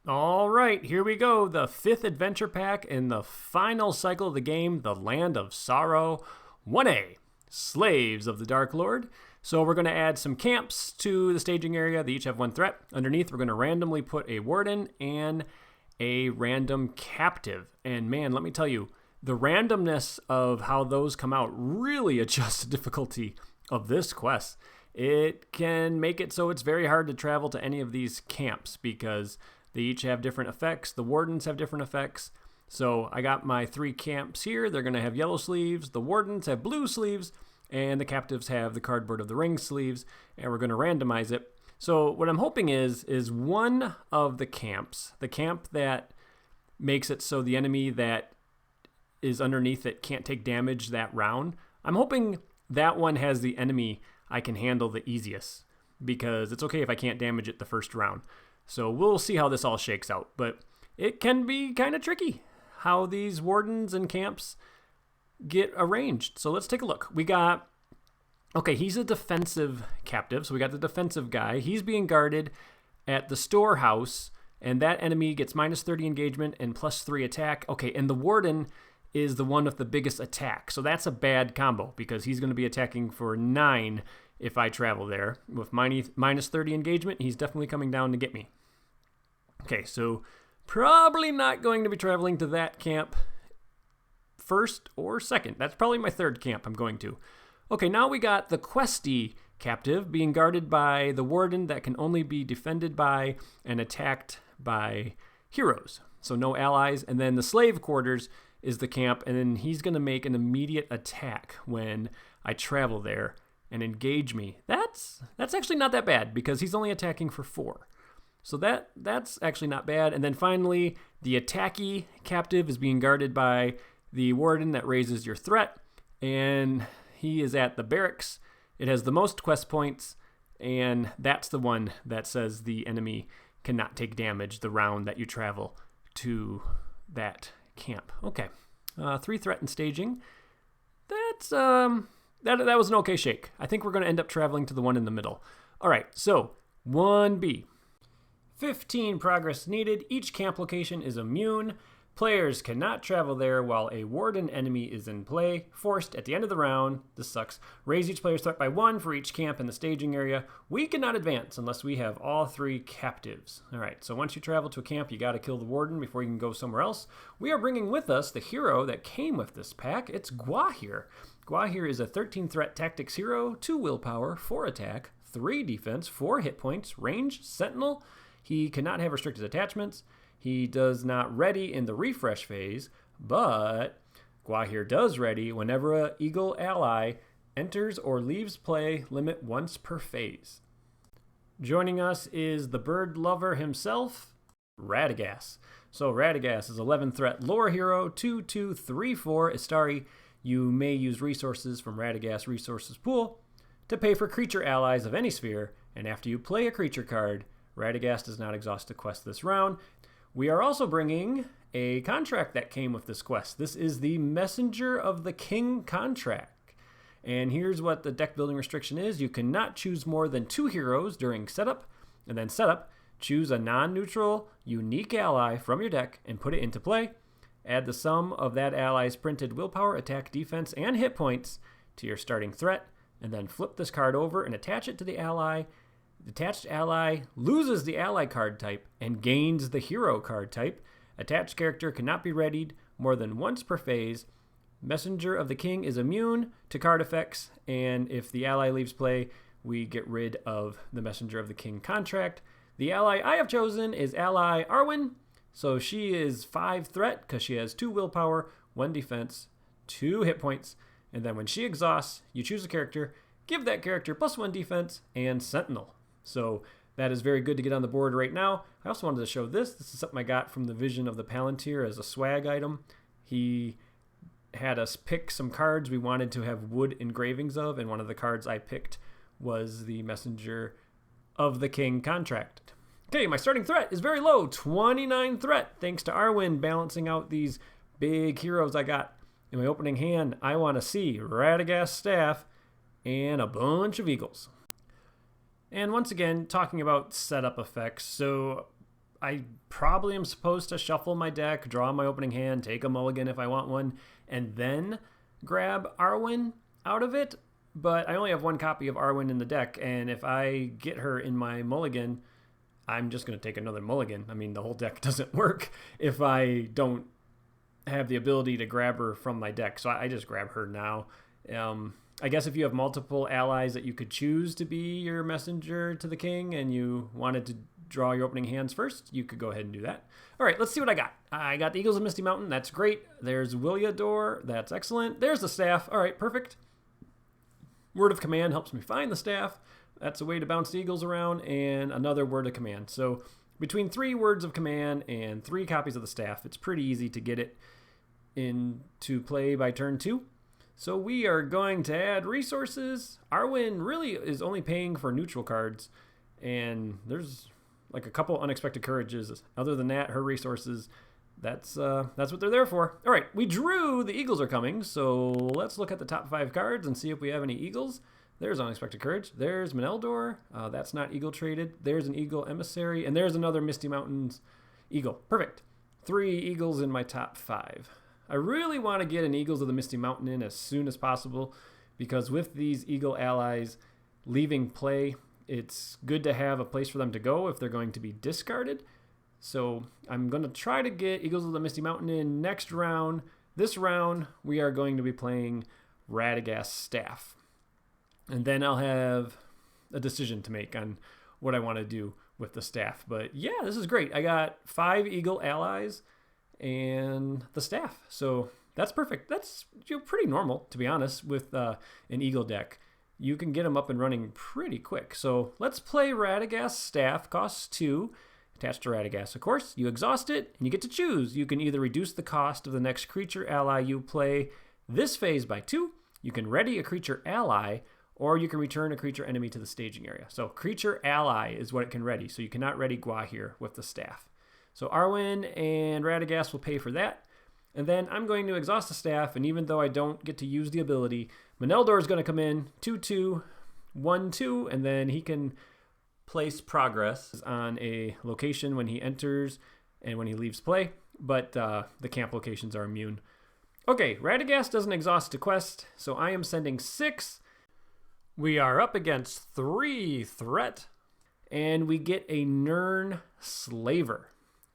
All right, here we go. The 5th adventure pack in the final cycle of the game, The Land of Sorrow 1A, Slaves of the Dark Lord. So we're going to add some camps to the staging area. They each have one threat. Underneath, we're going to randomly put a warden and a random captive. And man, let me tell you, the randomness of how those come out really adjusts the difficulty of this quest. It can make it so it's very hard to travel to any of these camps because they each have different effects. The wardens have different effects. So I got my 3 camps here. They're going to have yellow sleeves. The wardens have blue sleeves. And the captives have the cardboard of the ring sleeves. And we're going to randomize it. So what I'm hoping is one of the camps, the camp that makes it so the enemy that is underneath it can't take damage that round, I'm hoping that one has the enemy I can handle the easiest. Because it's okay if I can't damage it the first round. So we'll see how this all shakes out. But it can be kind of tricky how these wardens and camps get arranged. So let's take a look. We got, okay, he's a defensive captive. So we got the defensive guy. He's being guarded at the storehouse. And that enemy gets minus 30 engagement and plus 3 attack. Okay, and the warden is the one with the biggest attack. So that's a bad combo because he's going to be attacking for 9 if I travel there. With minus 30 engagement, he's definitely coming down to get me. Okay, so probably not going to be traveling to that camp first or second. That's probably my 3rd camp I'm going to. Okay, now we got the questy captive being guarded by the warden that can only be defended by and attacked by heroes. So no allies. And then the slave quarters is the camp, and then he's going to make an immediate attack when I travel there and engage me. That's actually not that bad because he's only attacking for 4. So that's actually not bad. And then finally, the attacky captive is being guarded by the warden that raises your threat, and he is at the barracks. It has the most quest points, and that's the one that says the enemy cannot take damage the round that you travel to that camp. Okay, 3 threat and staging. That's that was an okay shake. I think we're going to end up traveling to the one in the middle. All right, so 1B. 15 progress needed. Each camp location is immune. Players cannot travel there while a warden enemy is in play. Forced at the end of the round, this sucks, raise each player's threat by 1 for each camp in the staging area. We cannot advance unless we have all 3 captives. All right, so once you travel to a camp, you got to kill the warden before you can go somewhere else. We are bringing with us the hero that came with this pack. It's Gwahir. Gwahir is a 13 threat tactics hero, 2 willpower, 4 attack, 3 defense, 4 hit points, range, sentinel. He cannot have restricted attachments. He does not ready in the refresh phase, but Gwahir does ready whenever an eagle ally enters or leaves play, limit once per phase. Joining us is the bird lover himself, Radagast. So Radagast is 11 threat lore hero, 2/2/3/4 Istari. You may use resources from Radagast resources pool to pay for creature allies of any sphere, and after you play a creature card, Radagast does not exhaust the quest this round. We are also bringing a contract that came with this quest. This is the Messenger of the King contract. And here's what the deck building restriction is. You cannot choose more than 2 heroes during setup. And then setup, choose a non-neutral, unique ally from your deck and put it into play. Add the sum of that ally's printed willpower, attack, defense, and hit points to your starting threat. And then flip this card over and attach it to the ally. The attached ally loses the ally card type and gains the hero card type. Attached character cannot be readied more than once per phase. Messenger of the King is immune to card effects, and if the ally leaves play, we get rid of the Messenger of the King contract. The ally I have chosen is ally Arwen. So she is 5 threat because she has 2 willpower, 1 defense, 2 hit points, and then when she exhausts, you choose a character, give that character plus 1 defense and sentinel. So that is very good to get on the board right now. I also wanted to show this. This is something I got from the Vision of the Palantir as a swag item. He had us pick some cards we wanted to have wood engravings of, and one of the cards I picked was the Messenger of the King contract. Okay, my starting threat is very low, 29 threat, thanks to Arwen balancing out these big heroes I got. In my opening hand, I want to see Radagast Staff and a bunch of eagles. And once again, talking about setup effects, so I probably am supposed to shuffle my deck, draw my opening hand, take a mulligan if I want one, and then grab Arwen out of it. But I only have one copy of Arwen in the deck, and if I get her in my mulligan, I'm just going to take another mulligan. I mean, the whole deck doesn't work if I don't have the ability to grab her from my deck. So I just grab her now. I guess if you have multiple allies that you could choose to be your messenger to the king and you wanted to draw your opening hands first, you could go ahead and do that. All right, let's see what I got. I got the Eagles of Misty Mountain. That's great. There's Williador. That's excellent. There's the staff. All right, perfect. Word of command helps me find the staff. That's a way to bounce the eagles around, and another word of command. So between 3 words of command and 3 copies of the staff, it's pretty easy to get it into play by turn 2. So we are going to add resources. Arwen really is only paying for neutral cards, and there's like a couple unexpected courages. Other than that, her resources, that's what they're there for. All right, we drew the eagles are coming, so let's look at the top 5 cards and see if we have any eagles. There's Unexpected Courage. There's Meneldor. That's not eagle traded. There's an Eagle Emissary, and there's another Misty Mountains eagle. Perfect. 3 eagles in my top 5. I really want to get an Eagles of the Misty Mountain in as soon as possible, because with these eagle allies leaving play, it's good to have a place for them to go if they're going to be discarded. So I'm going to try to get Eagles of the Misty Mountain in next round. This round, we are going to be playing Radagast Staff. And then I'll have a decision to make on what I want to do with the staff. But yeah, this is great. I got 5 eagle allies and the staff. So that's perfect. That's pretty normal, to be honest, with an eagle deck. You can get them up and running pretty quick. So let's play Radagast Staff. Costs 2. Attached to Radagast, of course. You exhaust it, and you get to choose. You can either reduce the cost of the next creature ally you play this phase by 2. You can ready a creature ally, or you can return a creature enemy to the staging area. So creature ally is what it can ready. So you cannot ready Gwahir with the staff. So Arwen and Radagast will pay for that. And then I'm going to exhaust the staff, and even though I don't get to use the ability, Meneldor is going to come in 2/2, 1/2, and then he can place progress on a location when he enters and when he leaves play, but the camp locations are immune. Okay, Radagast doesn't exhaust a quest, so I am sending 6. We are up against 3 threat, and we get a Nirn Slaver.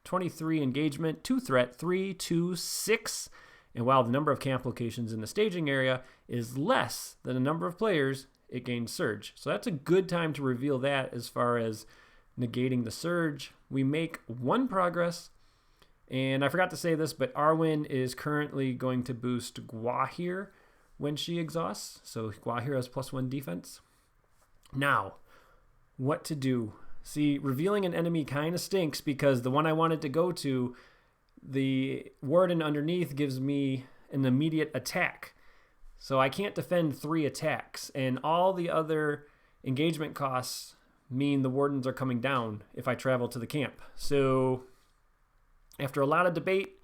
23 engagement, 2 threat, 3, 2, 6. And while the number of camp locations in the staging area is less than the number of players, it gains Surge. So that's a good time to reveal that as far as negating the Surge. We make 1 progress. And I forgot to say this, but Arwen is currently going to boost Gwahir when she exhausts. So Gwahir has +1 defense. Now, what to do? See, revealing an enemy kind of stinks because the one I wanted to go to, the warden underneath gives me an immediate attack. So I can't defend 3 attacks. And all the other engagement costs mean the wardens are coming down if I travel to the camp. So after a lot of debate,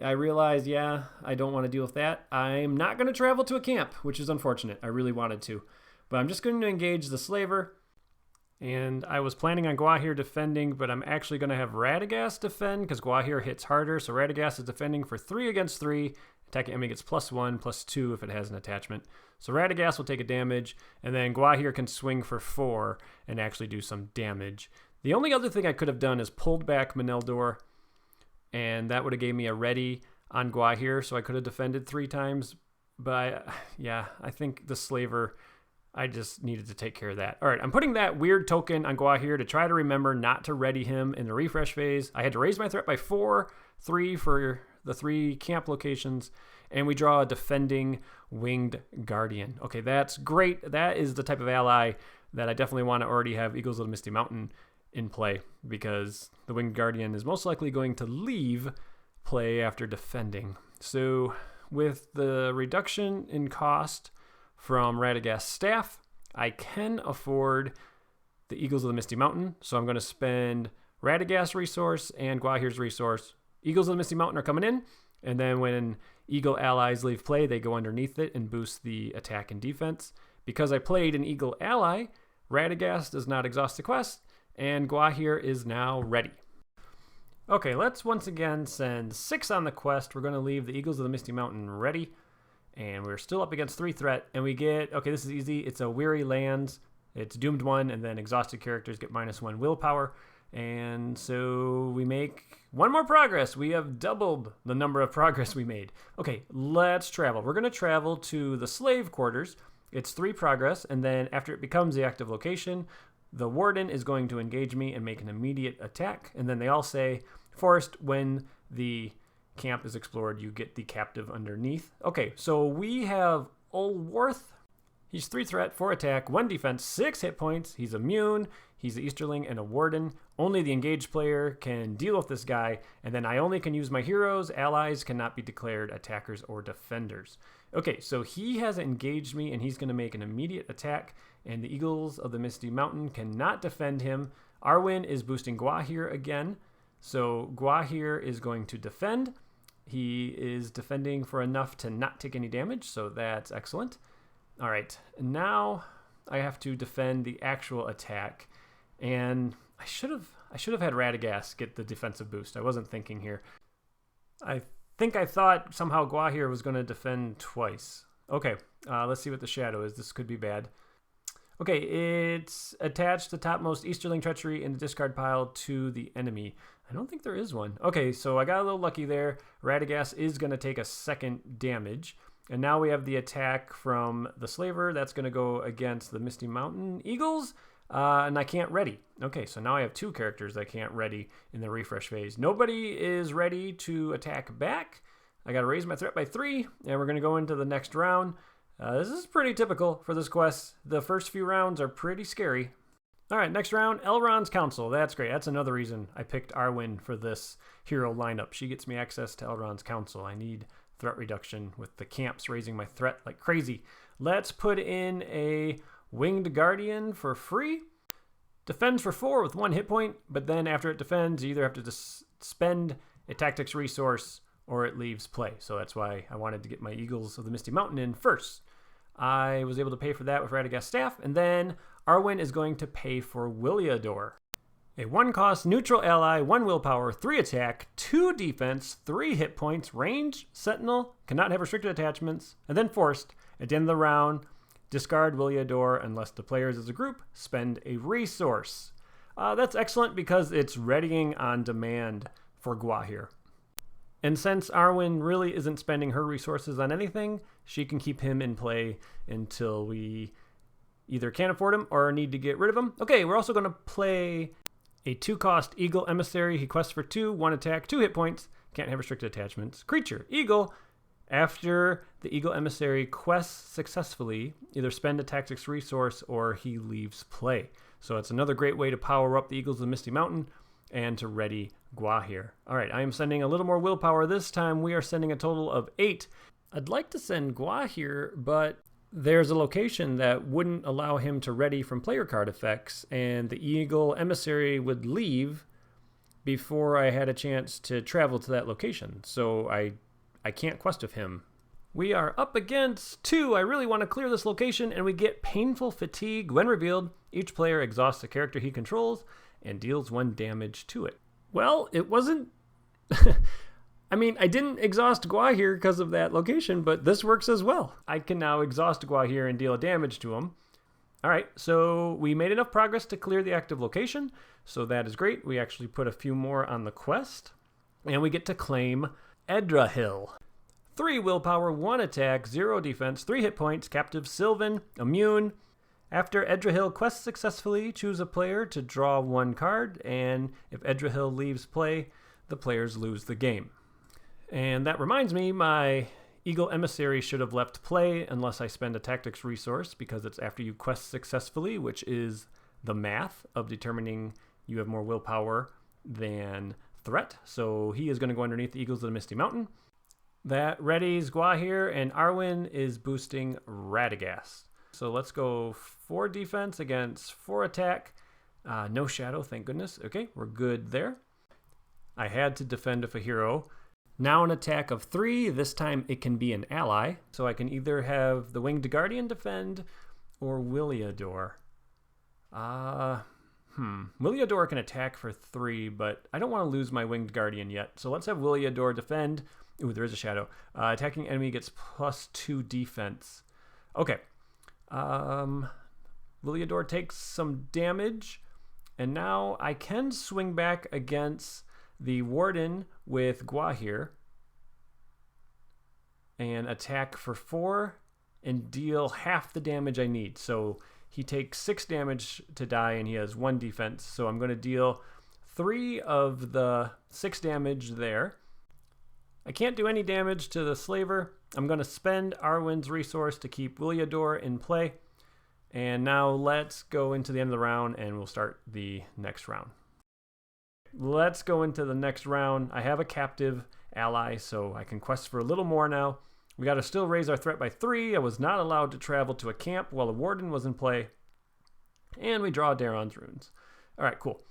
I realized, I don't want to deal with that. I'm not going to travel to a camp, which is unfortunate. I really wanted to. But I'm just going to engage the Slaver. And I was planning on Gwahir defending, but I'm actually going to have Radagast defend because Gwahir hits harder. So Radagast is defending for 3 against 3. Attacking enemy gets +1, +2 if it has an attachment. So Radagast will take a damage, and then Gwahir can swing for 4 and actually do some damage. The only other thing I could have done is pulled back Meneldor, and that would have gave me a ready on Gwahir, so I could have defended 3 times. But I think the Slaver, I just needed to take care of that. All right, I'm putting that weird token on Gwahir to try to remember not to ready him in the refresh phase. I had to raise my threat by 4, 3 for the 3 camp locations, and we draw a defending Winged Guardian. Okay, that's great. That is the type of ally that I definitely want to already have Eagles of the Misty Mountain in play, because the Winged Guardian is most likely going to leave play after defending. So with the reduction in cost from Radagast Staff, I can afford the Eagles of the Misty Mountain, so I'm going to spend Radagast resource and Gwahir's resource. Eagles of the Misty Mountain are coming in, and then when Eagle allies leave play, they go underneath it and boost the attack and defense. Because I played an Eagle ally, Radagast does not exhaust the quest, and Gwahir is now ready. Okay, let's once again send 6 on the quest. We're going to leave the Eagles of the Misty Mountain ready. And we're still up against 3 threat. And we get, okay, this is easy. It's a Weary Lands. It's Doomed 1, and then exhausted characters get -1 willpower. And so we make 1 more progress. We have doubled the number of progress we made. Okay, let's travel. We're going to travel to the slave quarters. It's 3 progress, and then after it becomes the active location, the warden is going to engage me and make an immediate attack. And then they all say, Forest, when the camp is explored, you get the captive underneath. Okay, so we have Ulwarth. He's 3 threat, 4 attack, 1 defense, 6 hit points. He's immune. He's an Easterling and a warden. Only the engaged player can deal with this guy, and then I only can use my heroes. Allies cannot be declared attackers or defenders. Okay, so he has engaged me, and he's going to make an immediate attack, and the Eagles of the Misty Mountain cannot defend him. Arwen is boosting Gwahir again, so Gwahir is going to defend. He is defending for enough to not take any damage, so that's excellent. All right, now I have to defend the actual attack, and I should have had Radagast get the defensive boost. I wasn't thinking here. I think I thought somehow Gwahir was going to defend twice. Okay, let's see what the shadow is. This could be bad. Okay, it's attached the topmost Easterling treachery in the discard pile to the enemy. I don't think there is one. Okay, so I got a little lucky there. Radagast is going to take a 2nd damage. And now we have the attack from the Slaver. That's going to go against the Misty Mountain Eagles. And I can't ready. Okay, so now I have 2 characters I can't ready in the refresh phase. Nobody is ready to attack back. I got to raise my threat by 3, and we're going to go into the next round. This is pretty typical for this quest. The first few rounds are pretty scary. All right, next round, Elrond's Council. That's great. That's another reason I picked Arwen for this hero lineup. She gets me access to Elrond's Council. I need threat reduction with the camps raising my threat like crazy. Let's put in a Winged Guardian for free. Defends for 4 with 1 hit point, but then after it defends, you either have to spend a tactics resource or it leaves play. So that's why I wanted to get my Eagles of the Misty Mountain in first. I was able to pay for that with Radagast Staff, and then Arwen is going to pay for Williador. A 1-cost neutral ally, 1 willpower, 3 attack, 2 defense, 3 hit points, range, sentinel, cannot have restricted attachments, and then forced. At the end of the round, discard Williador unless the players as a group spend a resource. That's excellent because it's readying on demand for Gwahir. And since Arwen really isn't spending her resources on anything, she can keep him in play until we either can't afford him or need to get rid of him. Okay, we're also going to play a 2-cost Eagle Emissary. He quests for 2, 1 attack, 2 hit points, can't have restricted attachments. Creature, Eagle. After the Eagle Emissary quests successfully, either spend a tactics resource or he leaves play. So it's another great way to power up the Eagles of the Misty Mountain and to ready Gwahir. All right, I am sending a little more willpower this time. We are sending a total of 8. I'd like to send Gwahir, but there's a location that wouldn't allow him to ready from player card effects, and the Eagle Emissary would leave before I had a chance to travel to that location. So I can't quest with him. We are up against 2. I really want to clear this location, and we get Painful Fatigue. When revealed, each player exhausts a character he controls and deals 1 damage to it. Well, it wasn't... I mean, I didn't exhaust Gwahir because of that location, but this works as well. I can now exhaust Gwahir and deal damage to him. All right, so we made enough progress to clear the active location, so that is great. We actually put a few more on the quest, and we get to claim Edrahill. 3 willpower, 1 attack, 0 defense, 3 hit points, captive Sylvan, immune. After Edrahill quests successfully, choose a player to draw 1 card, and if Edrahill leaves play, the players lose the game. And that reminds me, my Eagle Emissary should have left play unless I spend a tactics resource, because it's after you quest successfully, which is the math of determining you have more willpower than threat. So he is going to go underneath the Eagles of the Misty Mountain. That readies Gwahir, and Arwen is boosting Radagast. So let's go 4 defense against 4 attack. No shadow, thank goodness. Okay, we're good there. I had to defend with a hero. Now an attack of 3. This time it can be an ally. So I can either have the Winged Guardian defend or Williador. Williador can attack for 3, but I don't want to lose my Winged Guardian yet. So let's have Williador defend. Ooh, there is a shadow. Attacking enemy gets +2 defense. Okay. Williador takes some damage. And now I can swing back against the Warden with Guahir and attack for 4 and deal half the damage I need. So he takes 6 damage to die and he has 1 defense. So I'm going to deal 3 of the 6 damage there. I can't do any damage to the Slaver. I'm going to spend Arwen's resource to keep Williador in play. And now let's go into the end of the round and we'll start the next round. Let's go into the next round. I have a captive ally, so I can quest for a little more now. We got to still raise our threat by 3. I was not allowed to travel to a camp while a Warden was in play. And we draw Daron's Runes. All right, cool.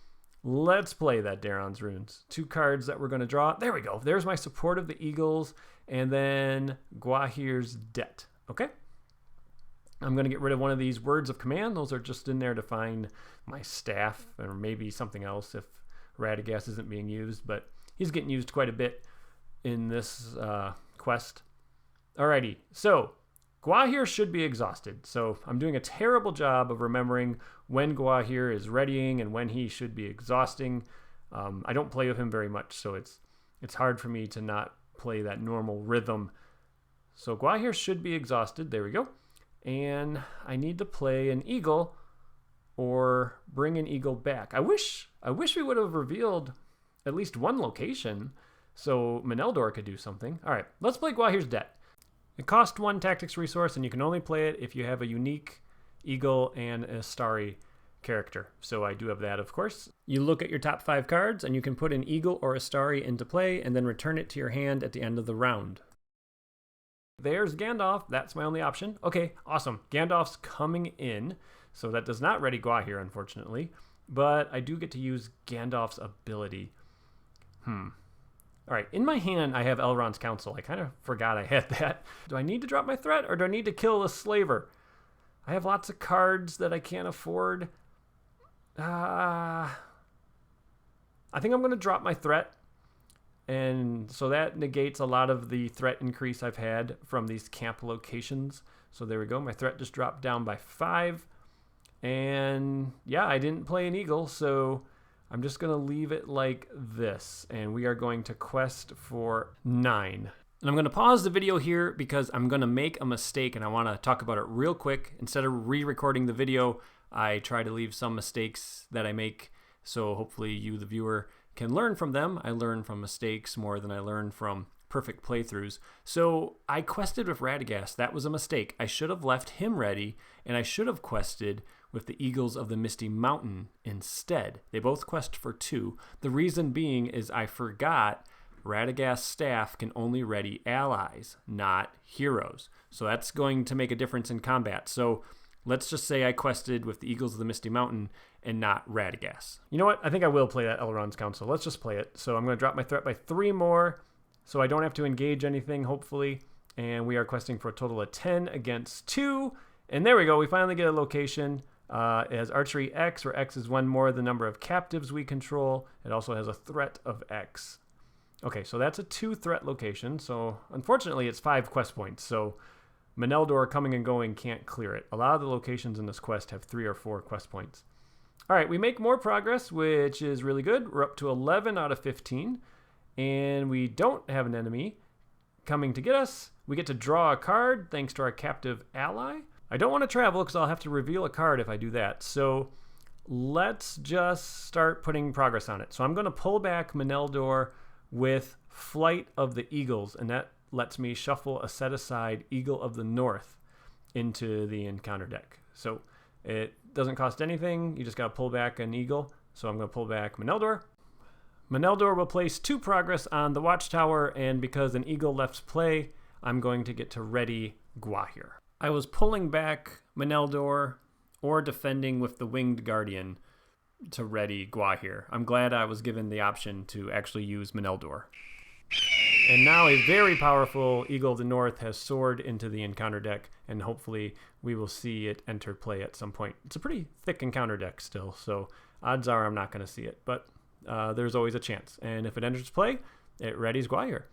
Let's play that Daron's Runes. 2 cards that we're going to draw. There we go. There's my support of the Eagles and then Guahir's Debt. Okay. I'm going to get rid of one of these words of command. Those are just in there to find my staff or maybe something else if Radagast isn't being used, but he's getting used quite a bit in this quest. Alrighty, so Guahir should be exhausted. So I'm doing a terrible job of remembering when Guahir is readying and when he should be exhausting. I don't play with him very much, so it's hard for me to not play that normal rhythm. So Guahir should be exhausted. There we go. And I need to play an eagle or bring an eagle back. I wish we would have revealed at least one location so Meneldor could do something. All right, let's play Guahir's Debt. It costs 1 tactics resource, and you can only play it if you have a unique eagle and a starry character. So I do have that, of course. You look at your top 5 cards, and you can put an eagle or a starry into play, and then return it to your hand at the end of the round. There's Gandalf. That's my only option. Okay, awesome. Gandalf's coming in. So that does not ready Guahir, unfortunately. But I do get to use Gandalf's ability. All right, in my hand, I have Elrond's Counsel. I kind of forgot I had that. Do I need to drop my threat, or do I need to kill the Slaver? I have lots of cards that I can't afford. I think I'm going to drop my threat. And so that negates a lot of the threat increase I've had from these camp locations. So there we go. My threat just dropped down by 5. And yeah, I didn't play an eagle, so I'm just going to leave it like this. And we are going to quest for 9. And I'm going to pause the video here because I'm going to make a mistake and I want to talk about it real quick. Instead of re-recording the video, I try to leave some mistakes that I make. So hopefully you, the viewer, can learn from them. I learn from mistakes more than I learn from perfect playthroughs. So I quested with Radagast. That was a mistake. I should have left him ready, and I should have quested with the Eagles of the Misty Mountain instead. They both quest for 2. The reason being is I forgot Radagast's staff can only ready allies, not heroes. So that's going to make a difference in combat. So let's just say I quested with the Eagles of the Misty Mountain and not Radagast. You know what? I think I will play that Elrond's Counsel. Let's just play it. So I'm going to drop my threat by 3 more, so I don't have to engage anything, hopefully. And we are questing for a total of 10 against 2. And there we go. We finally get a location. It has archery X, where X is 1 more than the number of captives we control. It also has a threat of X. Okay, so that's a 2 threat location. So unfortunately, it's 5 quest points. So Meneldor coming and going can't clear it. A lot of the locations in this quest have 3 or 4 quest points. All right, we make more progress, which is really good. We're up to 11 out of 15, and we don't have an enemy coming to get us. We get to draw a card thanks to our captive ally. I don't want to travel because I'll have to reveal a card if I do that. So let's just start putting progress on it. So I'm going to pull back Meneldor with Flight of the Eagles, and that lets me shuffle a set-aside Eagle of the North into the encounter deck. So it doesn't cost anything. You just got to pull back an eagle. So I'm going to pull back Meneldor. Meneldor will place 2 progress on the Watchtower, and because an eagle left play, I'm going to get to ready Guahir. I was pulling back Meneldor or defending with the Winged Guardian to ready Guahir. I'm glad I was given the option to actually use Meneldor. And now a very powerful Eagle of the North has soared into the encounter deck, and hopefully we will see it enter play at some point. It's a pretty thick encounter deck still, so Odds are I'm not going to see it, but there's always a chance. And if it enters play, it readies Gwahir.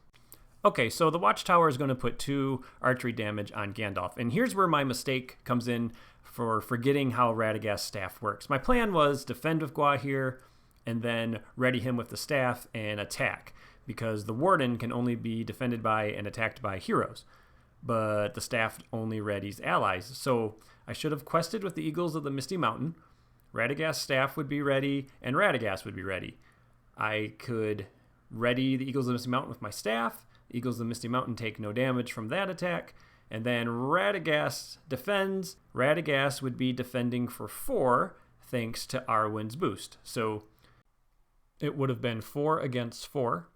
Okay, so the Watchtower is going to put 2 archery damage on Gandalf. And here's where my mistake comes in for forgetting how Radagast's staff works. My plan was defend with Gwahir and then ready him with the staff and attack, because the Warden can only be defended by and attacked by heroes, but the staff only readies allies. So I should have quested with the Eagles of the Misty Mountain. Radagast's staff would be ready, and Radagast would be ready. I could ready the Eagles of the Misty Mountain with my staff. The Eagles of the Misty Mountain take no damage from that attack, and then Radagast defends. Radagast would be defending for 4 thanks to Arwen's boost. So it would have been 4 against 4.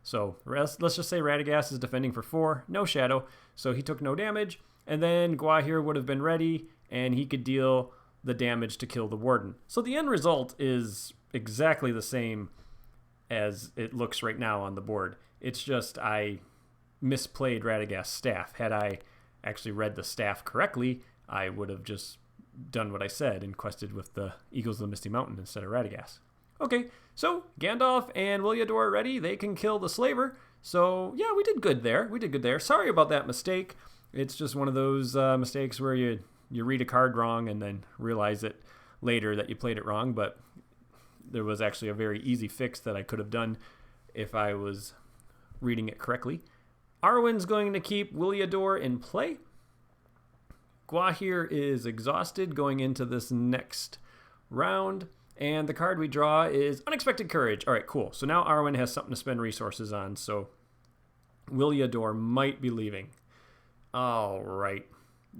So let's just say Radagast is defending for 4, no shadow, so he took no damage, and then Gwahir would have been ready, and he could deal the damage to kill the Warden. So the end result is exactly the same as it looks right now on the board. It's just I misplayed Radagast's staff. Had I actually read the staff correctly, I would have just done what I said and quested with the Eagles of the Misty Mountain instead of Radagast. Okay, so Gandalf and Williador are ready. They can kill the Slaver. So yeah, we did good there. Sorry about that mistake. It's just one of those mistakes where you read a card wrong and then realize it later that you played it wrong, but there was actually a very easy fix that I could have done if I was reading it correctly. Arwen's going to keep Williador in play. Gwahir is exhausted going into this next round, and the card we draw is Unexpected Courage. All right, cool. So now Arwen has something to spend resources on, so Williador might be leaving. All right,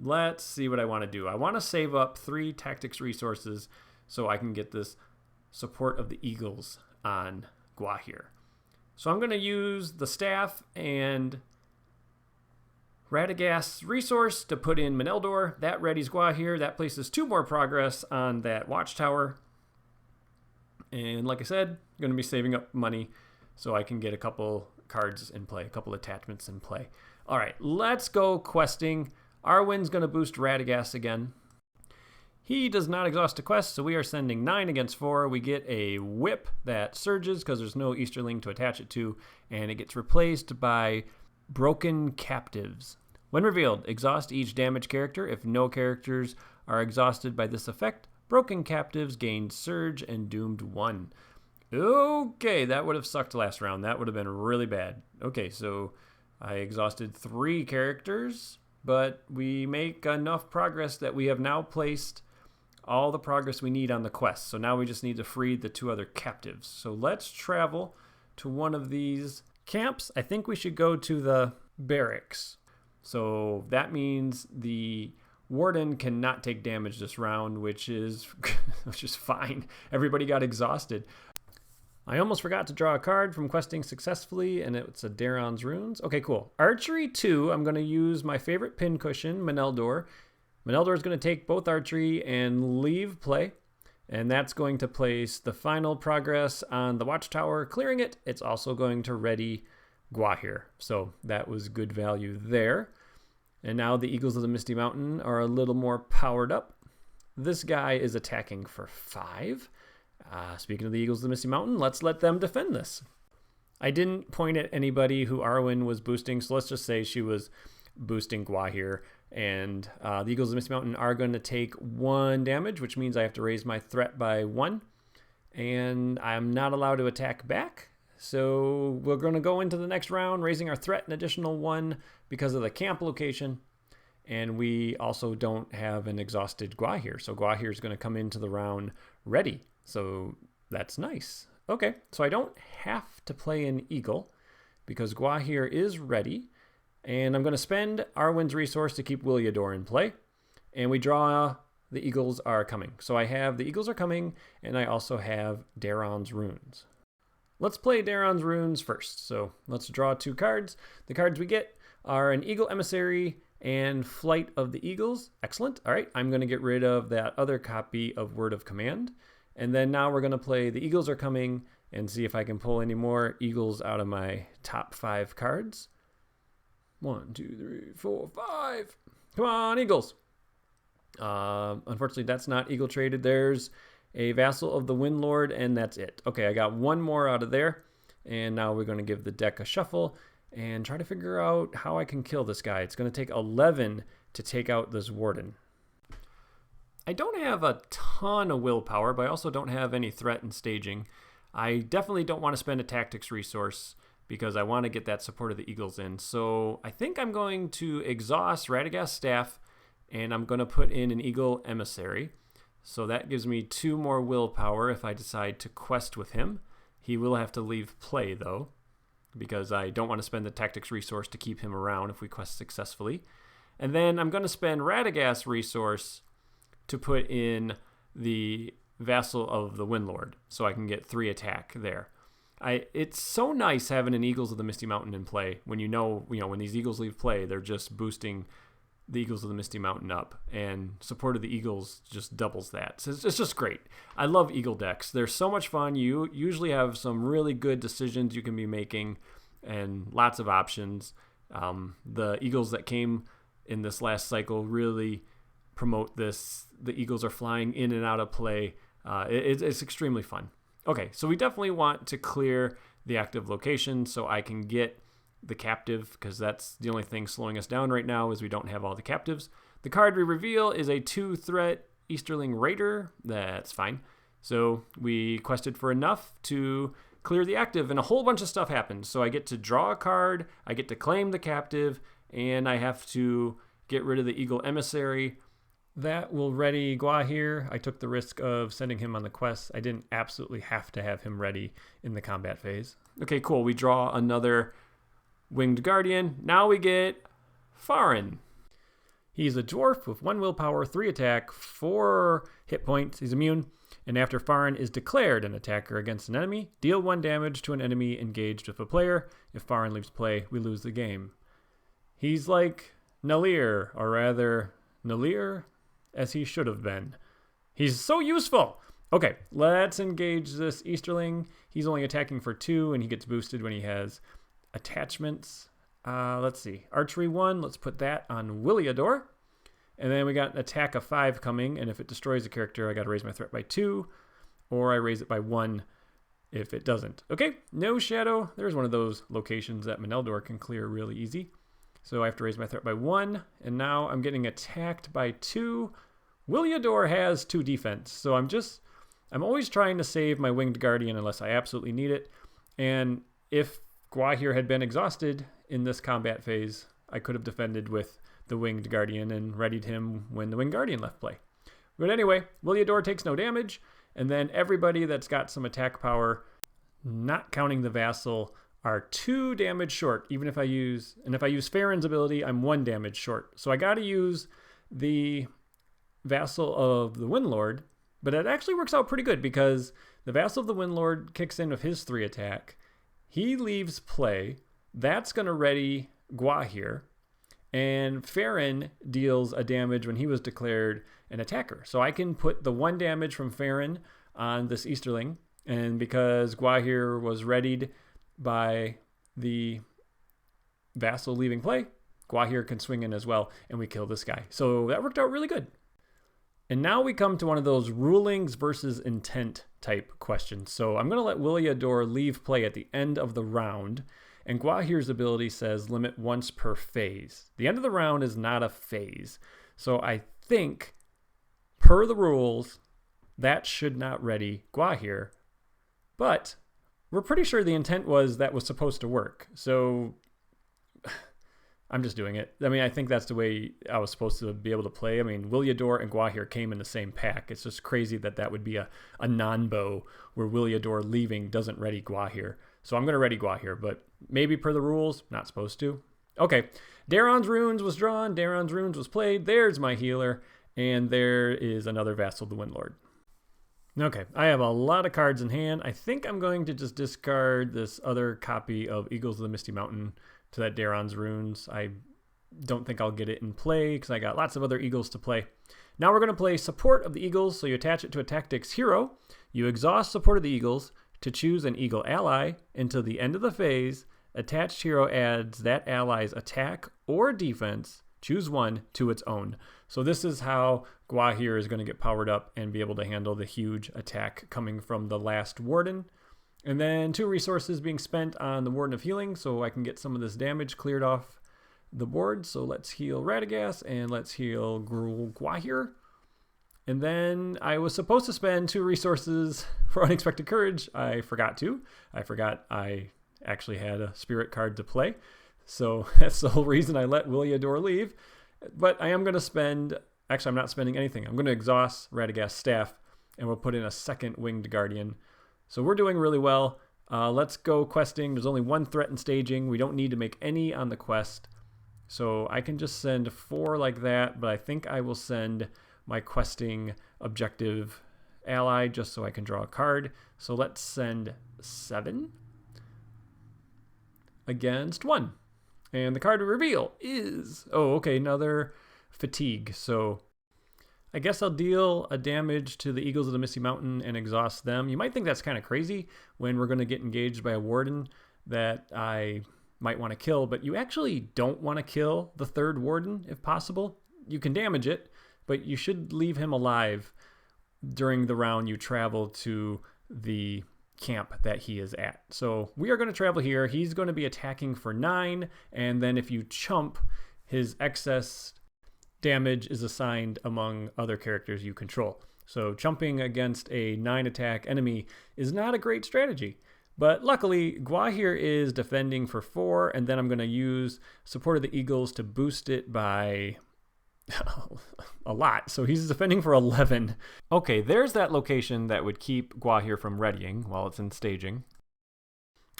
let's see what I want to do. I want to save up 3 tactics resources so I can get this support of the Eagles on Gwahir. So I'm going to use the staff and Radagast's resource to put in Meneldor. That readies Gwahir. That places 2 more progress on that Watchtower. And like I said, I'm going to be saving up money so I can get a couple cards in play, a couple attachments in play. All right, let's go questing. Arwen's going to boost Radagast again. He does not exhaust a quest, so we are sending 9 against 4. We get a whip that surges because there's no Easterling to attach it to, and it gets replaced by Broken Captives. When revealed, exhaust each damaged character. If no characters are exhausted by this effect, Broken Captives gain Surge and Doomed 1. Okay, that would have sucked last round. That would have been really bad. Okay, so I exhausted 3 characters, but we make enough progress that we have now placed all the progress we need on the quest. So now we just need to free the 2 other captives. So let's travel to one of these camps. I think we should go to the barracks. So that means the Warden cannot take damage this round, which is fine. Everybody got exhausted. I almost forgot to draw a card from questing successfully, and it's a Daron's Runes. Okay, cool. Archery 2, I'm going to use my favorite pincushion, Meneldor. Meneldor is going to take both archery and leave play, and that's going to place the final progress on the Watchtower, clearing it. It's also going to ready Gwahir, so that was good value there. And now the Eagles of the Misty Mountain are a little more powered up. This guy is attacking for 5. Speaking of the Eagles of the Misty Mountain, let's let them defend this. I didn't point at anybody who Arwen was boosting, so let's just say she was boosting Gwahir. And the Eagles of the Misty Mountain are going to take 1 damage, which means I have to raise my threat by 1. And I'm not allowed to attack back. So we're going to go into the next round, raising our threat an additional 1 because of the camp location. And we also don't have an exhausted Gwahir. So Gwahir is going to come into the round ready. So that's nice. Okay, so I don't have to play an Eagle because Gwahir is ready. And I'm going to spend Arwen's resource to keep Williador in play. And we draw the Eagles are coming. So I have the Eagles are coming, and I also have Daron's Runes. Let's play Daron's Runes first. So let's draw 2 cards. The cards we get are an Eagle Emissary and Flight of the Eagles. Excellent. All right, I'm going to get rid of that other copy of Word of Command. And then now we're going to play the Eagles are coming and see if I can pull any more Eagles out of my top 5 cards. 1, 2, 3, 4, 5. Come on, Eagles. Unfortunately, that's not Eagle traded. There's a Vassal of the Windlord, and that's it. Okay, I got one more out of there, and now we're going to give the deck a shuffle and try to figure out how I can kill this guy. It's going to take 11 to take out this Warden. I don't have a ton of willpower, but I also don't have any threat in staging. I definitely don't want to spend a tactics resource because I want to get that support of the Eagles in. So I think I'm going to exhaust Radagast's Staff, and I'm going to put in an Eagle Emissary. So that gives me 2 more willpower if I decide to quest with him. He will have to leave play, though, because I don't want to spend the tactics resource to keep him around if we quest successfully. And then I'm going to spend Radagast's resource to put in the Vassal of the Windlord, so I can get 3 attack there. It's so nice having an Eagles of the Misty Mountain in play when you know when these Eagles leave play, they're just boosting the Eagles of the Misty Mountain up, and support of the Eagles just doubles that. So it's just great. I love Eagle decks. They're so much fun. You usually have some really good decisions you can be making and lots of options. The Eagles that came in this last cycle really promote this. The Eagles are flying in and out of play. It's extremely fun. Okay, so we definitely want to clear the active location so I can get the captive, because that's the only thing slowing us down right now is we don't have all the captives. The card we reveal is a 2-threat Easterling Raider. That's fine. So we quested for enough to clear the active, and a whole bunch of stuff happens. So I get to draw a card, I get to claim the captive, and I have to get rid of the Eagle Emissary. That will ready Gwahir. I took the risk of sending him on the quest. I didn't absolutely have to have him ready in the combat phase. Okay, cool. We draw another Winged Guardian. Now we get Farin. He's a dwarf with 1 willpower, 3 attack, 4 hit points. He's immune. And after Farin is declared an attacker against an enemy, deal 1 damage to an enemy engaged with a player. If Farin leaves play, we lose the game. He's like Nalir, or rather Nalir, as he should have been. He's so useful. Okay, let's engage this Easterling. He's only attacking for 2, and he gets boosted when he has attachments. Let's see. Archery 1, let's put that on Williador. And then we got an attack of 5 coming, and if it destroys a character, I got to raise my threat by 2, or I raise it by 1 if it doesn't. Okay, no shadow. There's one of those locations that Meneldor can clear really easy. So I have to raise my threat by 1, and now I'm getting attacked by 2. Williador has 2 defense, so I'm always trying to save my Winged Guardian unless I absolutely need it. And if Gwahir had been exhausted in this combat phase, I could have defended with the Winged Guardian and readied him when the Winged Guardian left play. But anyway, Williador takes no damage, and then everybody that's got some attack power, not counting the Vassal, are 2 damage short, if I use Farin's ability, I'm 1 damage short. So I got to use the Vassal of the Windlord, but it actually works out pretty good because the Vassal of the Windlord kicks in with his 3 attack. He leaves play. That's going to ready Gwahir, and Farin deals a damage when he was declared an attacker. So I can put the 1 damage from Farin on this Easterling, and because Gwahir was readied by the Vassal leaving play, Gwahir can swing in as well, and we kill this guy. So that worked out really good. And now we come to one of those rulings versus intent type questions. So I'm going to let Williador leave play at the end of the round, and Gwahir's ability says limit once per phase. The end of the round is not a phase. So I think, per the rules, that should not ready Gwahir. But we're pretty sure the intent was that was supposed to work. So I'm just doing it. I mean, I think that's the way I was supposed to be able to play. I mean, Williador and Gwahir came in the same pack. It's just crazy that would be a non-bow where Williador leaving doesn't ready Gwahir. So I'm going to ready Gwahir, but maybe per the rules, not supposed to. Okay, Daron's Runes was drawn. Daron's Runes was played. There's my healer. And there is another Vassal of the Windlord. Okay, I have a lot of cards in hand. I think I'm going to just discard this other copy of Eagles of the Misty Mountain to that Daron's Runes. I don't think I'll get it in play because I got lots of other Eagles to play. Now we're going to play Support of the Eagles, so you attach it to a Tactics hero. You exhaust Support of the Eagles to choose an Eagle ally. Until the end of the phase, attached hero adds that ally's attack or defense Choose one to its own. So this is how Gua here is going to get powered up and be able to handle the huge attack coming from the last Warden. And then 2 resources being spent on the Warden of Healing, so I can get some of this damage cleared off the board. So let's heal Radagast and let's heal Gua here. And then I was supposed to spend 2 resources for Unexpected Courage. I forgot to. I forgot I actually had a spirit card to play. So that's the whole reason I let Williador leave. But I am going to spend, actually I'm not spending anything. I'm going to exhaust Radagast's staff and we'll put in a second Winged Guardian. So we're doing really well. Let's go questing. There's only 1 threat in staging. We don't need to make any on the quest. So I can just send 4 like that, but I think I will send my questing objective ally just so I can draw a card. So let's send 7 against 1. And the card to reveal is, another fatigue. So I guess I'll deal a damage to the Eagles of the Misty Mountain and exhaust them. You might think that's kind of crazy when we're going to get engaged by a Warden that I might want to kill, but you actually don't want to kill the 3rd Warden if possible. You can damage it, but you should leave him alive during the round you travel to the camp that he is at. So we are going to travel here. He's going to be attacking for 9, and then if you chump, his excess damage is assigned among other characters you control. So chumping against a 9 attack enemy is not a great strategy. But luckily, Gua here is defending for 4, and then I'm going to use Support of the Eagles to boost it by a lot. So he's defending for 11. Okay, there's that location that would keep Gua here from readying while it's in staging.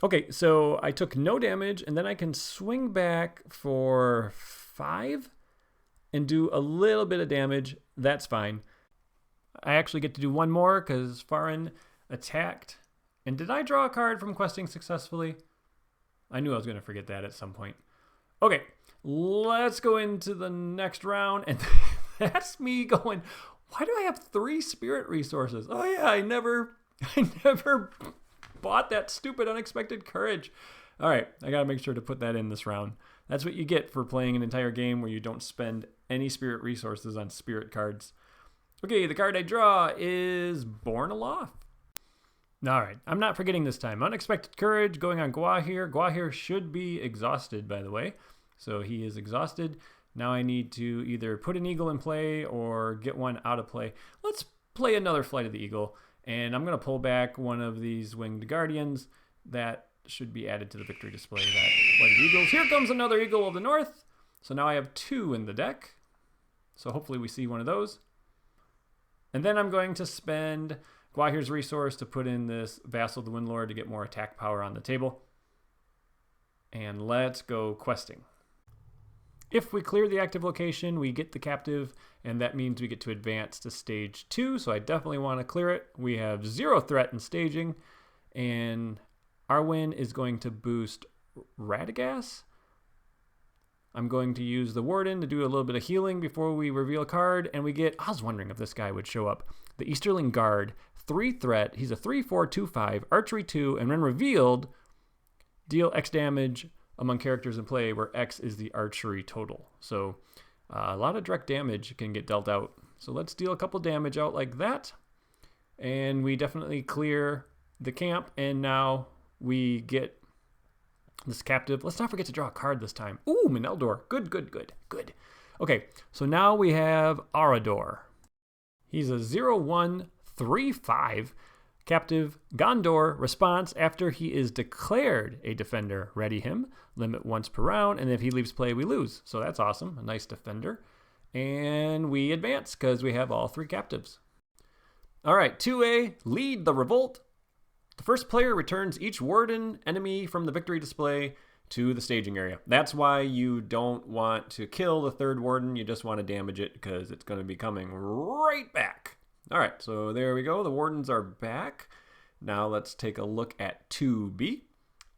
Okay, so I took no damage, and then I can swing back for 5 and do a little bit of damage. That's fine. I actually get to do 1 more because Farin attacked. And did I draw a card from questing successfully? I knew I was going to forget that at some point. Okay, let's go into the next round. And that's me going, why do I have 3 spirit resources? Oh yeah, I never bought that stupid Unexpected Courage. All right, I got to make sure to put that in this round. That's what you get for playing an entire game where you don't spend any spirit resources on spirit cards. Okay, the card I draw is Born Aloft. All right, I'm not forgetting this time. Unexpected Courage going on Gua here. Gua here should be exhausted, by the way. So he is exhausted. Now I need to either put an Eagle in play or get one out of play. Let's play another Flight of the Eagle. And I'm going to pull back one of these Winged Guardians. That should be added to the victory display. That Flight of the Eagles. Here comes another Eagle of the North. So now I have 2 in the deck. So hopefully we see one of those. And then I'm going to spend Gua here's resource to put in this Vassal of the Windlord to get more attack power on the table. And let's go questing. If we clear the active location, we get the captive, and that means we get to advance to stage 2, so I definitely want to clear it. We have 0 threat in staging, and Arwen is going to boost Radagast. I'm going to use the Warden to do a little bit of healing before we reveal a card, and we get, I was wondering if this guy would show up, the Easterling Guard, 3 threat, he's a 3/4/2/5, archery 2, and when revealed, deal X damage among characters in play where X is the archery total. So a lot of direct damage can get dealt out. So let's deal a couple damage out like that. And we definitely clear the camp. And now we get this captive. Let's not forget to draw a card this time. Ooh, Mineldor. Good, good, good, good. Okay, so now we have Arador. He's a 0/1/3/5. Captive Gondor. Response: after he is declared a defender, ready him. Limit once per round, and if he leaves play, we lose. So that's awesome. A nice defender. And we advance because we have all 3 captives. All right, 2A, lead the revolt. The first player returns each warden enemy from the victory display to the staging area. That's why you don't want to kill the 3rd warden. You just want to damage it because it's going to be coming right back. All right, so there we go. The wardens are back. Now let's take a look at 2B.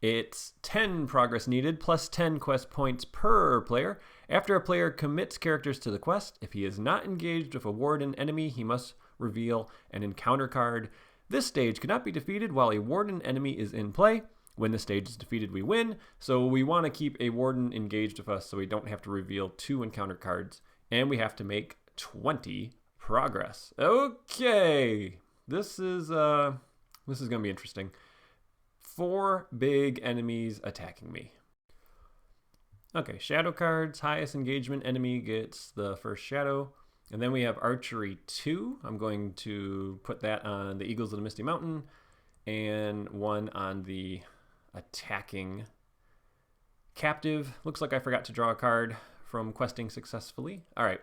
It's 10 progress needed plus 10 quest points per player. After a player commits characters to the quest, if he is not engaged with a warden enemy, he must reveal an encounter card. This stage cannot be defeated while a warden enemy is in play. When the stage is defeated, we win. So we want to keep a warden engaged with us so we don't have to reveal 2 encounter cards. And we have to make 20 progress. Okay, this is going to be interesting. 4 big enemies attacking me. Okay, shadow cards. Highest engagement enemy gets the first shadow. And then we have archery 2. I'm going to put that on the Eagles of the Misty Mountain and 1 on the attacking captive. Looks like I forgot to draw a card from questing successfully. All right,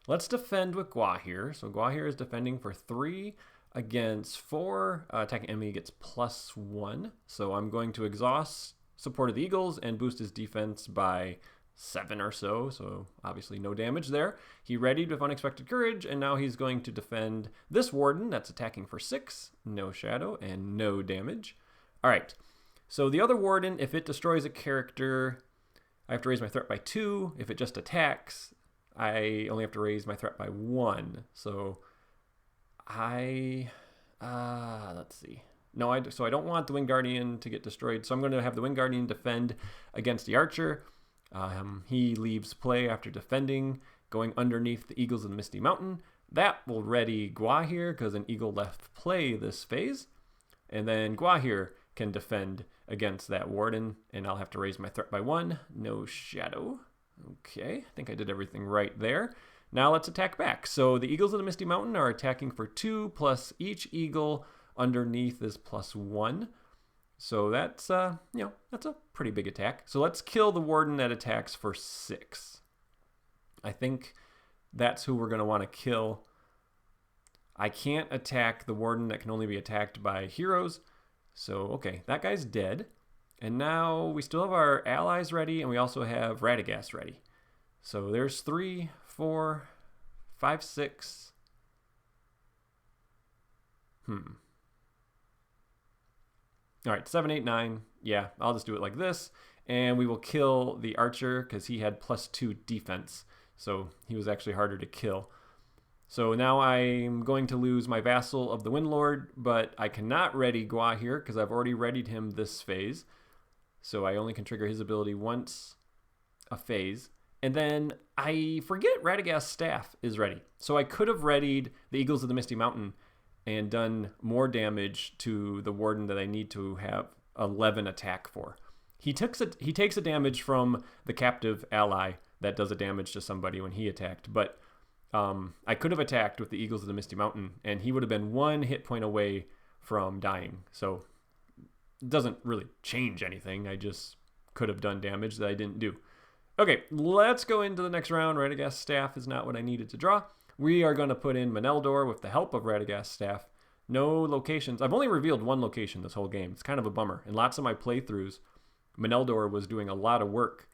let's defend with Gwahir. So Gwahir is defending for 3 against 4. Attacking enemy gets +1. So I'm going to exhaust support of the Eagles and boost his defense by 7 or so. So obviously no damage there. He readied with Unexpected Courage, and now he's going to defend this warden that's attacking for 6. No shadow and no damage. All right. So the other warden, if it destroys a character, I have to raise my threat by 2. If it just attacks, I only have to raise my threat by 1. So let's see. No, so I don't want the Winged Guardian to get destroyed. So I'm going to have the Winged Guardian defend against the Archer. He leaves play after defending, going underneath the Eagles of the Misty Mountain. That will ready Gwahir because an Eagle left play this phase. And then Gwahir can defend against that Warden, and I'll have to raise my threat by 1. No shadow. Okay, I think I did everything right there. Now let's attack back. So the Eagles of the Misty Mountain are attacking for 2, plus each Eagle underneath is +1. So that's, that's a pretty big attack. So let's kill the Warden that attacks for 6. I think that's who we're going to want to kill. I can't attack the Warden that can only be attacked by heroes. So, okay, that guy's dead. And now we still have our allies ready, and we also have Radagast ready. So there's 3, 4, 5, 6. All right, 7, 8, 9. Yeah, I'll just do it like this. And we will kill the Archer because he had +2 defense. So he was actually harder to kill. So now I'm going to lose my Vassal of the Windlord, but I cannot ready Gwahir because I've already readied him this phase. So I only can trigger his ability once a phase. And then I forget Radagast's staff is ready. So I could have readied the Eagles of the Misty Mountain and done more damage to the Warden that I need to have 11 attack for. He takes a damage from the captive ally that does a damage to somebody when he attacked, but I could have attacked with the Eagles of the Misty Mountain, and he would have been 1 hit point away from dying. So it doesn't really change anything. I just could have done damage that I didn't do. Okay, let's go into the next round. Radagast's staff is not what I needed to draw. We are going to put in Meneldor with the help of Radagast's staff. No locations. I've only revealed 1 location this whole game. It's kind of a bummer. In lots of my playthroughs, Meneldor was doing a lot of work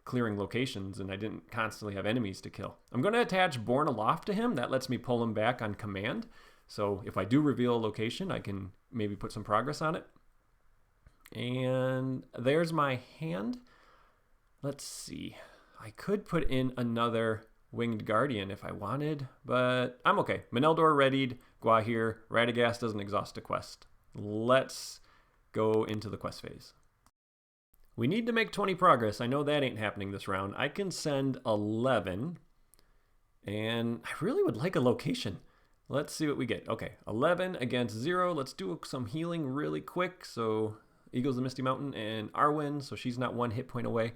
clearing locations, and I didn't constantly have enemies to kill. I'm going to attach Born Aloft to him. That lets me pull him back on command. So if I do reveal a location, I can maybe put some progress on it. And there's my hand. Let's see. I could put in another Winged Guardian if I wanted, but I'm okay. Meneldor readied, Gwahir, Radagast doesn't exhaust a quest. Let's go into the quest phase. We need to make 20 progress. I know that ain't happening this round. I can send 11, and I really would like a location. Let's see what we get. Okay, 11 against 0. Let's do some healing really quick. So Eagles of the Misty Mountain and Arwen, so she's not 1 hit point away.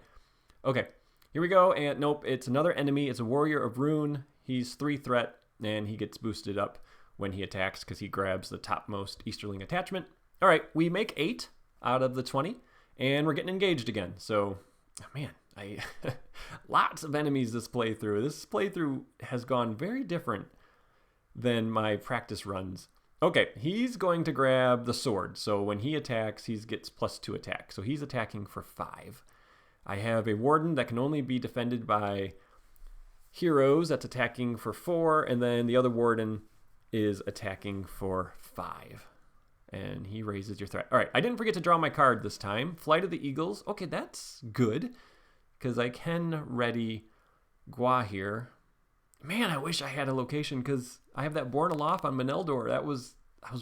Okay, here we go, and nope, it's another enemy. It's a Warrior of Rune. He's 3 threat, and he gets boosted up when he attacks because he grabs the topmost Easterling attachment. All right, we make 8 out of the 20, and we're getting engaged again. So, man, lots of enemies this playthrough. This playthrough has gone very different than my practice runs. Okay, he's going to grab the sword. So when he attacks, he gets +2 attack. So he's attacking for 5. I have a Warden that can only be defended by heroes that's attacking for 4, and then the other Warden is attacking for 5. And he raises your threat. All right, I didn't forget to draw my card this time. Flight of the Eagles. Okay, that's good, because I can ready Gwahir. Man, I wish I had a location, because I have that Born Aloft on Meneldor. I was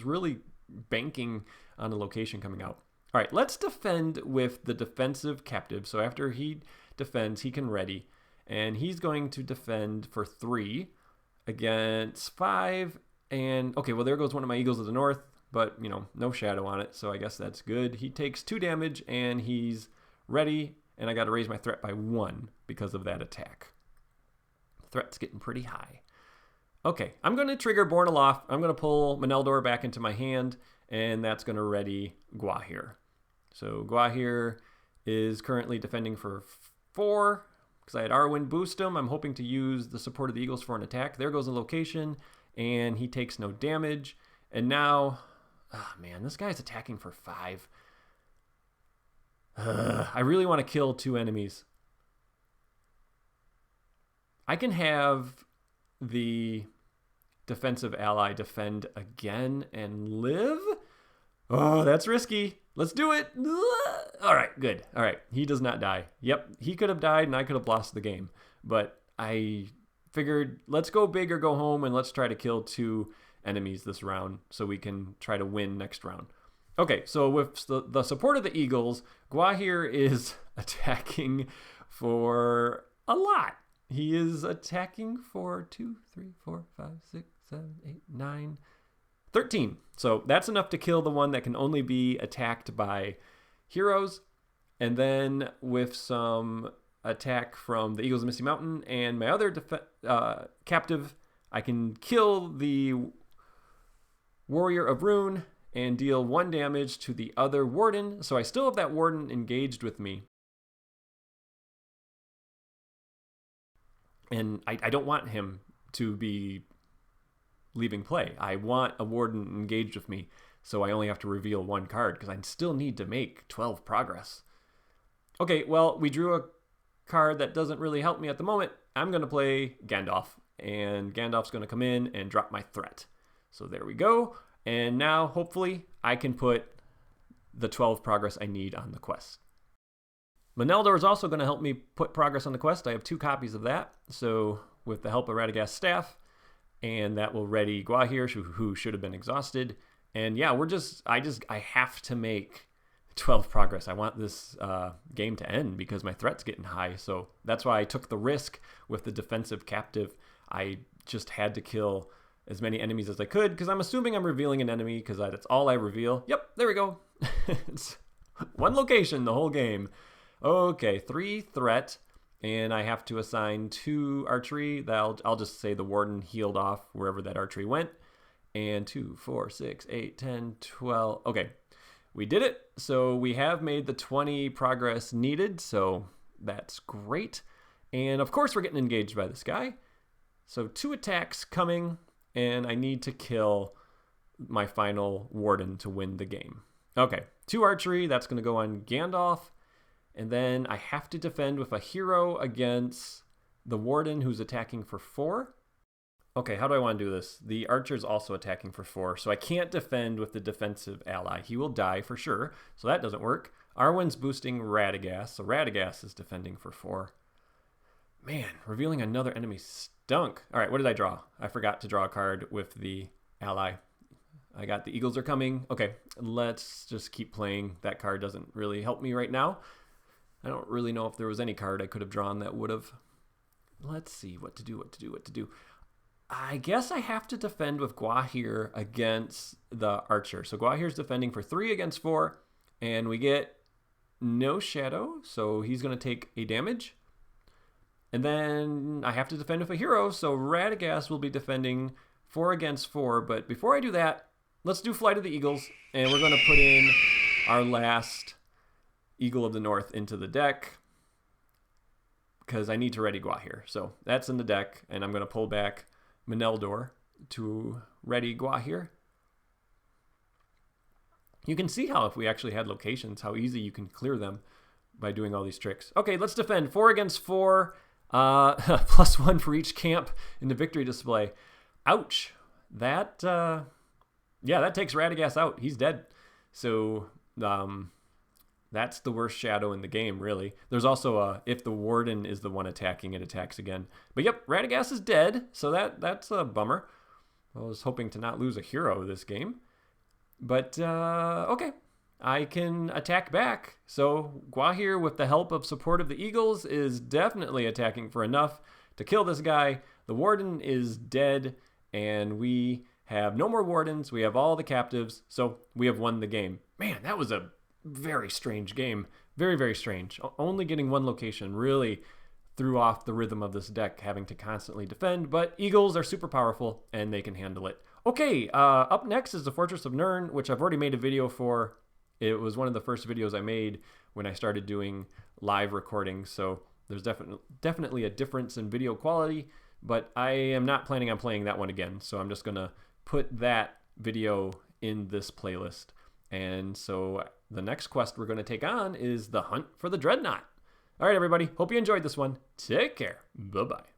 really banking on a location coming out. All right, let's defend with the defensive captive. So after he defends, he can ready. And he's going to defend for 3 against 5. And, okay, well, there goes one of my Eagles of the North. But, no shadow on it, so I guess that's good. He takes 2 damage, and he's ready. And I got to raise my threat by 1 because of that attack. Threat's getting pretty high. Okay, I'm going to trigger Born Aloft. I'm going to pull Meneldor back into my hand, and that's going to ready Gwahir. So Gwahir is currently defending for 4 because I had Arwen boost him. I'm hoping to use the support of the Eagles for an attack. There goes a location, and he takes no damage. And now, oh man, this guy's attacking for 5. I really want to kill 2 enemies. I can have the defensive ally defend again and live. Oh, that's risky. Let's do it. All right, good. All right, he does not die. Yep, he could have died and I could have lost the game. But I figured let's go big or go home and let's try to kill 2 enemies this round so we can try to win next round. Okay, so with the support of the Eagles, Gwahir is attacking for a lot. He is attacking for 2, 3, 4, 5, 6, 7, 8, 9, 13. So that's enough to kill the one that can only be attacked by heroes. And then with some attack from the Eagles of Misty Mountain and my other captive, I can kill the Warrior of Rune and deal 1 damage to the other Warden. So I still have that Warden engaged with me. And I don't want him to be leaving play. I want a Warden engaged with me, so I only have to reveal 1 card because I still need to make 12 progress. Okay, well, we drew a card that doesn't really help me at the moment. I'm going to play Gandalf, and Gandalf's going to come in and drop my threat. So there we go. And now, hopefully, I can put the 12 progress I need on the quest. Meneldor is also going to help me put progress on the quest. I have 2 copies of that. So with the help of Radagast's staff, and that will ready Gwahir, who should have been exhausted. And yeah, I have to make 12 progress. I want this game to end because my threat's getting high. So that's why I took the risk with the defensive captive. I just had to kill as many enemies as I could because I'm assuming I'm revealing an enemy because that's all I reveal. Yep, there we go. It's 1 location the whole game. Okay, 3 threat, and I have to assign 2 archery. I'll just say the Warden healed off wherever that archery went. And 2, 4, 6, 8, 10, 12. Okay, we did it. So we have made the 20 progress needed, so that's great. And of course we're getting engaged by this guy. So 2 attacks coming, and I need to kill my final Warden to win the game. Okay, 2 archery, that's going to go on Gandalf. And then I have to defend with a hero against the Warden who's attacking for 4. Okay, how do I want to do this? The archer's also attacking for 4, so I can't defend with the defensive ally. He will die for sure, so that doesn't work. Arwen's boosting Radagast, so Radagast is defending for 4. Man, revealing another enemy stunk. All right, what did I draw? I forgot to draw a card with the ally. I got the Eagles are coming. Okay, let's just keep playing. That card doesn't really help me right now. I don't really know if there was any card I could have drawn that would have. Let's see what to do. I guess I have to defend with Gwahir against the archer. So Gwahir's defending for 3 against 4, and we get no shadow, so he's going to take a damage. And then I have to defend with a hero, so Radagast will be defending 4 against 4. But before I do that, let's do Flight of the Eagles, and we're going to put in our last Eagle of the North into the deck because I need to ready Gwahir. So that's in the deck, and I'm going to pull back Meneldor to ready Gwahir. You can see how if we actually had locations, how easy you can clear them by doing all these tricks. Okay, let's defend 4 against 4, +1 for each camp in the victory display. Ouch. That, yeah, that takes Radagast out. He's dead. So, that's the worst shadow in the game, really. There's also if the Warden is the one attacking, it attacks again. But yep, Radagast is dead, so that's a bummer. I was hoping to not lose a hero this game. But, okay. I can attack back. So Gwahir, with the help of support of the Eagles, is definitely attacking for enough to kill this guy. The Warden is dead, and we have no more Wardens. We have all the captives, so we have won the game. Man, that was a very strange game. Very, very strange. Only getting one location really threw off the rhythm of this deck, having to constantly defend, but Eagles are super powerful, and they can handle it. Okay, up next is the Fortress of Nirn, which I've already made a video for. It was one of the first videos I made when I started doing live recording, so there's definitely a difference in video quality, but I am not planning on playing that one again, so I'm just going to put that video in this playlist. And so the next quest we're going to take on is the Hunt for the Dreadnought. All right, everybody. Hope you enjoyed this one. Take care. Bye-bye.